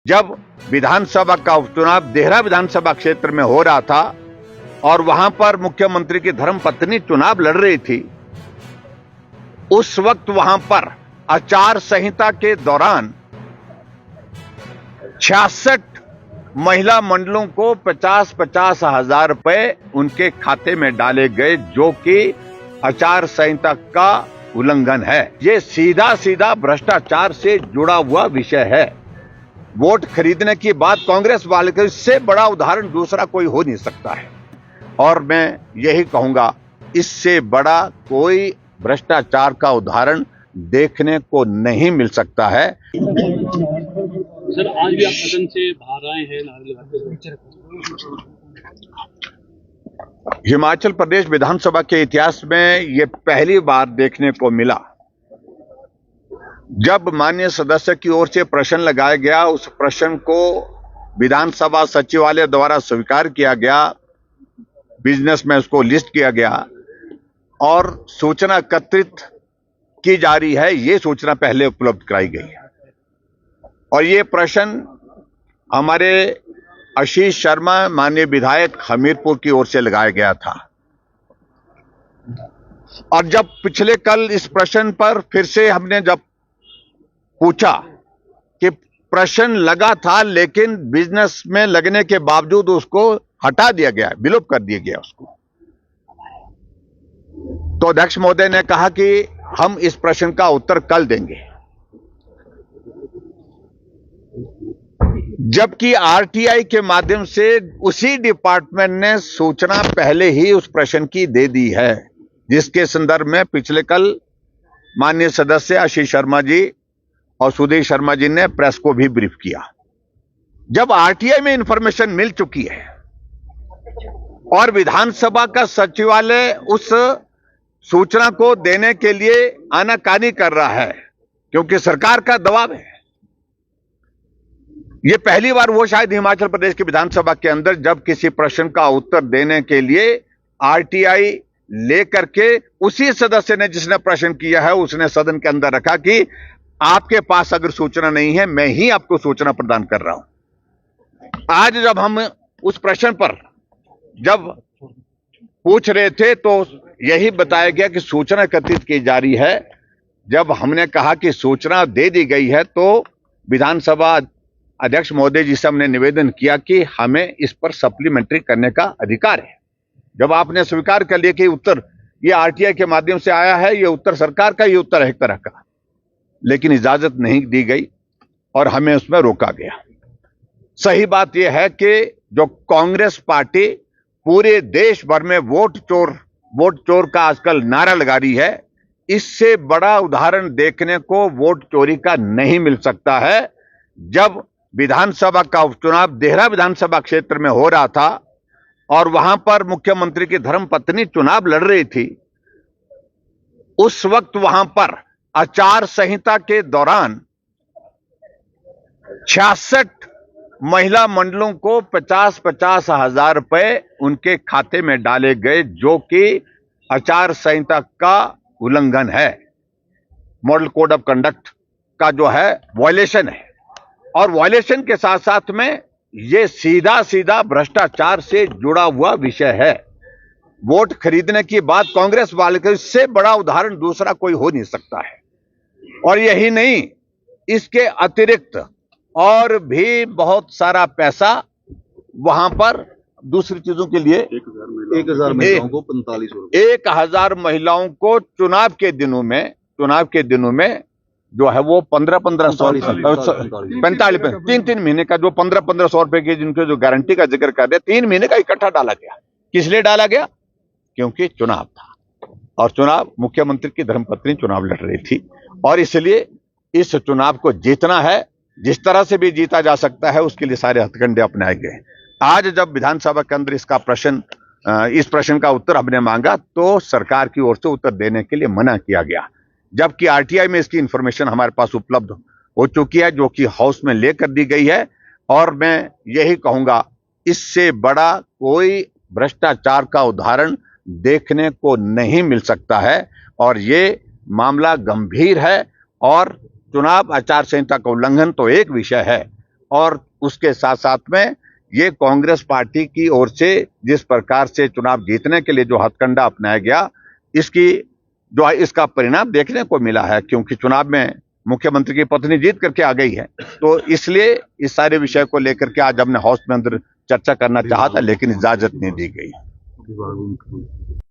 जब विधानसभा का उपचुनाव देहरा विधानसभा क्षेत्र में हो रहा था और वहां पर मुख्यमंत्री की धर्मपत्नी चुनाव लड़ रही थी, उस वक्त वहां पर आचार संहिता के दौरान 66 महिला मंडलों को 50-50 हजार रुपए उनके खाते में डाले गए, जो कि आचार संहिता का उल्लंघन है। ये सीधा सीधा भ्रष्टाचार से जुड़ा हुआ विषय है। वोट खरीदने की बात कांग्रेस वाले के, इससे बड़ा उदाहरण दूसरा कोई हो नहीं सकता है। और मैं यही कहूंगा, इससे बड़ा कोई भ्रष्टाचार का उदाहरण देखने को नहीं मिल सकता है। सर, आज भी आप सदन से बाहर आए हैं नारे लगाते हुए। हिमाचल प्रदेश विधानसभा के इतिहास में ये पहली बार देखने को मिला जब माननीय सदस्य की ओर से प्रश्न लगाया गया, उस प्रश्न को विधानसभा सचिवालय द्वारा स्वीकार किया गया, बिजनेस में उसको लिस्ट किया गया और सूचना एकत्रित की जा रही है। ये सूचना पहले उपलब्ध कराई गई है और ये प्रश्न हमारे आशीष शर्मा माननीय विधायक हमीरपुर की ओर से लगाया गया था। और जब पिछले कल इस प्रश्न पर फिर से हमने जब पूछा कि प्रश्न लगा था, लेकिन बिजनेस में लगने के बावजूद उसको हटा दिया गया, विलुप्त कर दिया गया उसको, तो अध्यक्ष महोदय ने कहा कि हम इस प्रश्न का उत्तर कल देंगे। जबकि आरटीआई के माध्यम से उसी डिपार्टमेंट ने सूचना पहले ही उस प्रश्न की दे दी है, जिसके संदर्भ में पिछले कल माननीय सदस्य आशीष शर्मा जी और सुधीर शर्मा जी ने प्रेस को भी ब्रीफ किया। जब आरटीआई में इंफॉर्मेशन मिल चुकी है और विधानसभा का सचिवालय उस सूचना को देने के लिए आनाकानी कर रहा है क्योंकि सरकार का दबाव है, ये पहली बार वो शायद हिमाचल प्रदेश की विधानसभा के अंदर जब किसी प्रश्न का उत्तर देने के लिए आरटीआई लेकर के उसी सदस्य ने जिसने प्रश्न किया है उसने सदन के अंदर रखा कि आपके पास अगर सूचना नहीं है, मैं ही आपको सूचना प्रदान कर रहा हूं। आज जब हम उस प्रश्न पर जब पूछ रहे थे तो यही बताया गया कि सूचना एकत्रित की जा रही है। जब हमने कहा कि सूचना दे दी गई है तो विधानसभा अध्यक्ष महोदय जी से हमने निवेदन किया कि हमें इस पर सप्लीमेंट्री करने का अधिकार है। जब आपने स्वीकार कर लिया कि उत्तर ये आरटीआई के माध्यम से आया है, ये उत्तर सरकार का, ये उत्तर है एक तरह का, लेकिन इजाजत नहीं दी गई और हमें उसमें रोका गया। सही बात यह है कि जो कांग्रेस पार्टी पूरे देश भर में वोट चोर का आजकल नारा लगा रही है, इससे बड़ा उदाहरण देखने को वोट चोरी का नहीं मिल सकता है। जब विधानसभा का उपचुनाव देहरा विधानसभा क्षेत्र में हो रहा था और वहां पर मुख्यमंत्री की धर्मपत्नी चुनाव लड़ रही थी, उस वक्त वहां पर आचार संहिता के दौरान 66 महिला मंडलों को 50-50 हजार रुपए उनके खाते में डाले गए, जो कि आचार संहिता का उल्लंघन है, मॉडल कोड ऑफ कंडक्ट का जो है वायलेशन है। और वायलेशन के साथ साथ में ये सीधा सीधा भ्रष्टाचार से जुड़ा हुआ विषय है। वोट खरीदने की बात कांग्रेस वाले के, इससे बड़ा उदाहरण दूसरा कोई हो नहीं सकता है। और यही नहीं, इसके अतिरिक्त और भी बहुत सारा पैसा वहां पर दूसरी चीजों के लिए 1000 महिलाओं को 4500 1000 महिलाओं को चुनाव के दिनों में जो है वो 45 3 महीने का जो 1500 रुपए के जिनके जो गारंटी का जिक्र कर रहे, 3 महीने का इकट्ठा डाला गया। किस लिए डाला गया? क्योंकि चुनाव था और चुनाव मुख्यमंत्री की धर्मपत्नी चुनाव लड़ रही थी और इसलिए इस चुनाव को जीतना है, जिस तरह से भी जीता जा सकता है उसके लिए सारे हथकंडे अपनाए गए। आज जब विधानसभा के अंदर इस प्रश्न का उत्तर हमने मांगा तो सरकार की ओर से उत्तर देने के लिए मना किया गया, जबकि आरटीआई में इसकी इंफॉर्मेशन हमारे पास उपलब्ध हो चुकी है, जो कि हाउस में लेकर दी गई है। और मैं यही कहूंगा, इससे बड़ा कोई भ्रष्टाचार का उदाहरण देखने को नहीं मिल सकता है और ये मामला गंभीर है। और चुनाव आचार संहिता का उल्लंघन तो एक विषय है, और उसके साथ साथ में ये कांग्रेस पार्टी की ओर से जिस प्रकार से चुनाव जीतने के लिए जो हथकंडा अपनाया गया, इसका परिणाम देखने को मिला है, क्योंकि चुनाव में मुख्यमंत्री की पत्नी जीत करके आ गई है। तो इसलिए इस सारे विषय को लेकर के आज हमने हाउस में अंदर चर्चा करना चाहा था, लेकिन इजाजत नहीं दी गई।